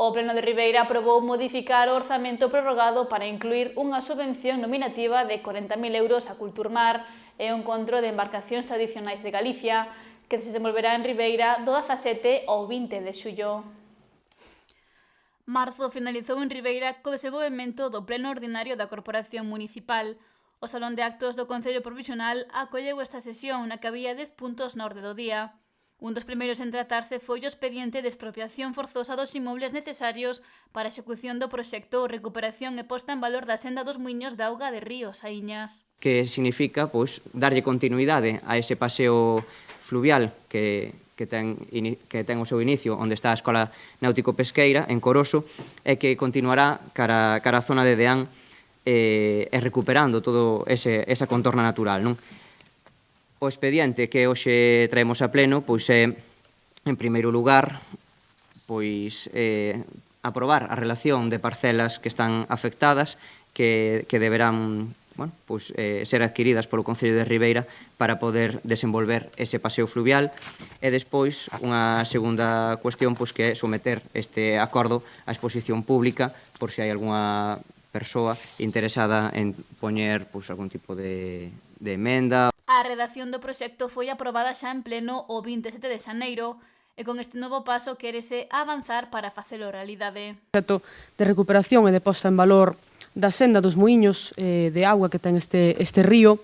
o Pleno de Ribeira aprobou modificar o orzamento prorrogado para incluir unha subvención nominativa de 40.000 euros a Culturmar e o encontro de embarcacións tradicionais de Galicia, que se desenvolverá en Ribeira do 17 ao 20 de xullo. Marzo finalizou en Ribeira co desenvolvemento do Pleno Ordinario da Corporación Municipal. O Salón de Actos do Concello Provisional acolleu esta sesión na que había 10 puntos na orde do día. Un dos primeiros en tratarse foi o expediente de expropiación forzosa dos inmobles necesarios para a execución do proxecto Recuperación e Posta en Valor da Senda dos Muiños de Auga de Río Saíñas. Que significa darlle continuidade a ese paseo fluvial que ten o seu inicio onde está a Escola Náutico-Pesqueira, en Coroso, e que continuará cara a zona de Deán e recuperando todo esa contorna natural, non? O expediente que hoxe traemos a pleno é, en primeiro lugar, aprobar a relación de parcelas que están afectadas que deberán ser adquiridas polo Concello de Ribeira para poder desenvolver ese paseo fluvial e despois unha segunda cuestión que é someter este acordo á exposición pública por se hai algunha persoa interesada en poñer algún tipo de emenda. A redacción do proxecto foi aprobada xa en pleno o 27 de xaneiro e con este novo paso quérese avanzar para facelo realidade. O proxecto de recuperación e de posta en valor da senda dos muiños de auga que ten este río,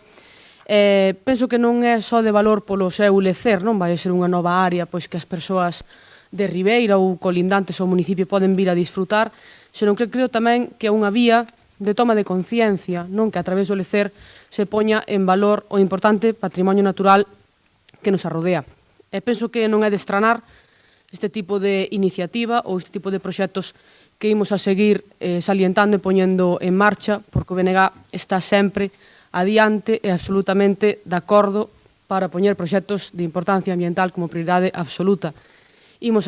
penso que non é só de valor polo seu lecer, non vai ser unha nova área que as persoas de Ribeira ou colindantes ao municipio poden vir a disfrutar, senón que creo tamén que é unha vía de toma de conciencia, non que a través do lecer se poña en valor o importante patrimonio natural que nos arrodea. E penso que non é de estranar este tipo de iniciativa ou este tipo de proxectos que imos a seguir salientando e poñendo en marcha, porque o BNG está sempre adiante e absolutamente de acordo para poñer proxectos de importancia ambiental como prioridade absoluta.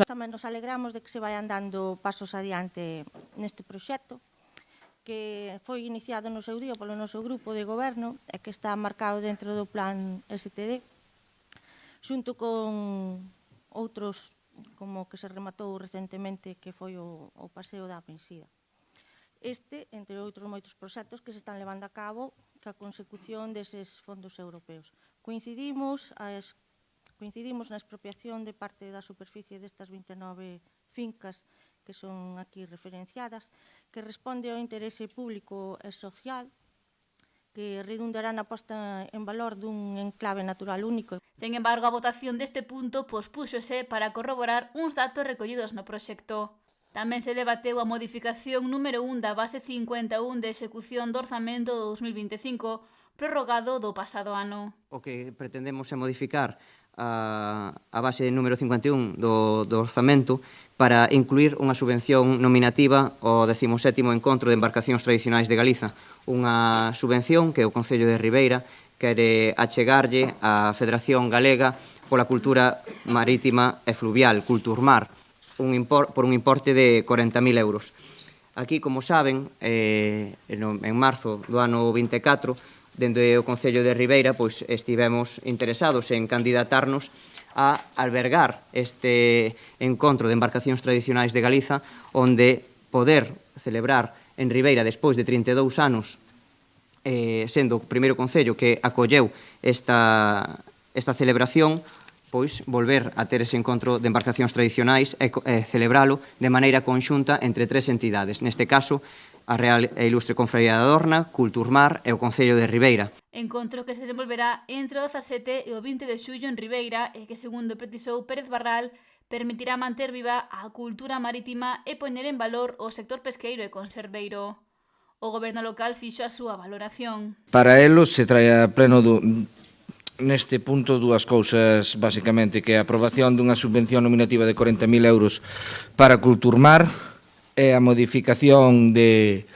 Tamén nos alegramos de que se vayan dando pasos adiante neste proxecto, que foi iniciado no seu día polo noso grupo de goberno e que está marcado dentro do plan STD, xunto con outros como que se rematou recentemente que foi o paseo da Apensida. Este, entre outros moitos proxectos que se están levando a cabo ca consecución deses fondos europeos. Coincidimos na expropiación de parte da superficie destas 29 fincas que son aquí referenciadas, que responde ao interese público e social, que redundará na posta en valor dun enclave natural único. Sen embargo, a votación deste punto pospúxose para corroborar uns datos recollidos no proxecto. Tamén se debateu a modificación número 1 da base 51 de execución do orzamento do 2025, prorrogado do pasado ano. O que pretendemos é modificar a base número 51 do orzamento para incluir unha subvención nominativa ao 17º Encontro de Embarcacións Tradicionais de Galiza, unha subvención que o Concello de Ribeira quere achegarlle á Federación Galega pola Cultura Marítima e Fluvial, Culturmar, por un importe de 40.000 euros. Aquí, como saben, en marzo do ano 24, dende o Concello de Ribeira, estivemos interesados en candidatarnos a albergar este encontro de embarcacións tradicionais de Galiza, onde poder celebrar en Ribeira despois de 32 anos, sendo o primeiro concello que acolleu esta celebración, volver a ter ese encontro de embarcacións tradicionais e celebralo de maneira conxunta entre tres entidades, neste caso, a Real e Ilustre Confraría da Dorna, Culturmar e o Concello de Ribeira. Encontro que se desenvolverá entre o 17 e o 20 de xullo en Ribeira e que, segundo precisou Pérez Barral, permitirá manter viva a cultura marítima e poñer en valor o sector pesqueiro e conserveiro. O goberno local fixo a súa valoración. Para elos se trae a pleno neste punto dúas cousas, basicamente, que é a aprobación dunha subvención nominativa de 40.000 euros para Culturmar e a modificación de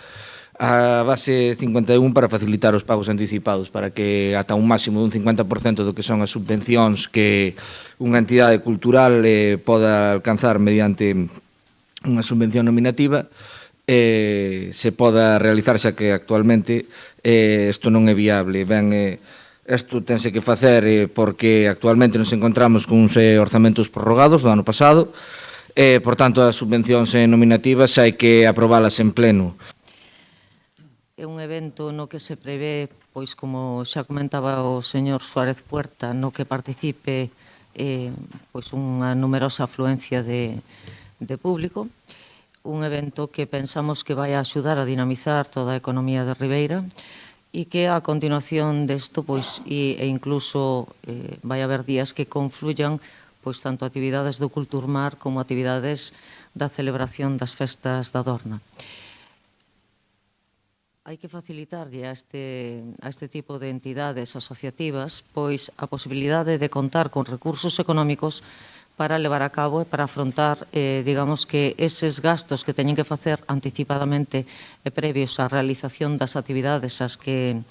a base 51 para facilitar os pagos anticipados, para que ata un máximo dun 50% do que son as subvencións que unha entidade cultural poda alcanzar mediante unha subvención nominativa se poda realizar, xa que actualmente isto non é viable. Isto tense que facer porque actualmente nos encontramos con uns orzamentos prorrogados do ano pasado, Por tanto, as subvencións nominativas hai que aprobalas en pleno. É un evento no que se prevé, pois como xa comentaba o señor Suárez Puerta, no que participe pois unha numerosa afluencia de público, un evento que pensamos que vai a axudar a dinamizar toda a economía de Ribeira e que a continuación desto pois e incluso vai haber días que confluyan pois tanto actividades do Culturmar como actividades da celebración das festas da Dorna. Hai que facilitarlle a este tipo de entidades asociativas pois a posibilidade de contar con recursos económicos para levar a cabo e para afrontar, digamos que eses gastos que teñen que facer anticipadamente e previos á realización das actividades ás que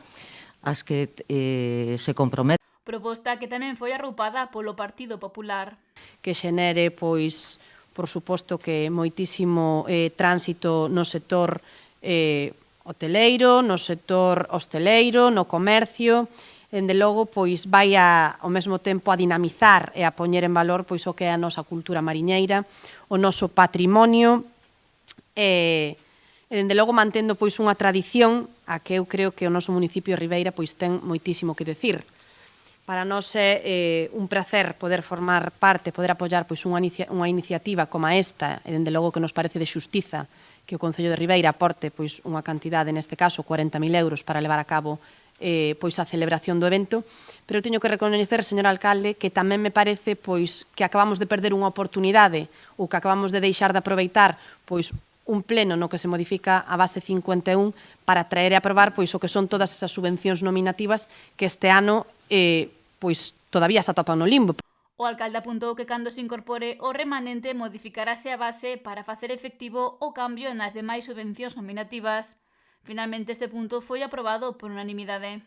se comprometen. Proposta que tamén foi arroupada polo Partido Popular. Que xenere, pois, por suposto que moitísimo tránsito no sector hoteleiro, no sector hosteleiro, no comercio, dende logo, pois, vai ao mesmo tempo a dinamizar e a poñer en valor pois o que é a nosa cultura mariñeira, o noso patrimonio, e dende logo mantendo pois unha tradición a que eu creo que o noso municipio de Ribeira pois ten moitísimo que decir. Para nós é un placer poder formar parte, poder apoiar pois unha iniciativa como esta, e dende logo que nos parece de xustiza que o Concello de Ribeira aporte pois unha cantidade, neste caso 40.000 euros, para levar a cabo pois a celebración do evento, pero eu teño que recoñecer, señor alcalde, que tamén me parece pois que acabamos de perder unha oportunidade ou que acabamos de deixar de aproveitar pois un pleno no que se modifica a base 51 para traer e aprobar pois o que son todas esas subvencións nominativas que este ano pois todavía se atopan no limbo. O alcalde apuntou que cando se incorpore o remanente modificarase a base para facer efectivo o cambio nas demais subvencións nominativas. Finalmente este punto foi aprobado por unanimidade.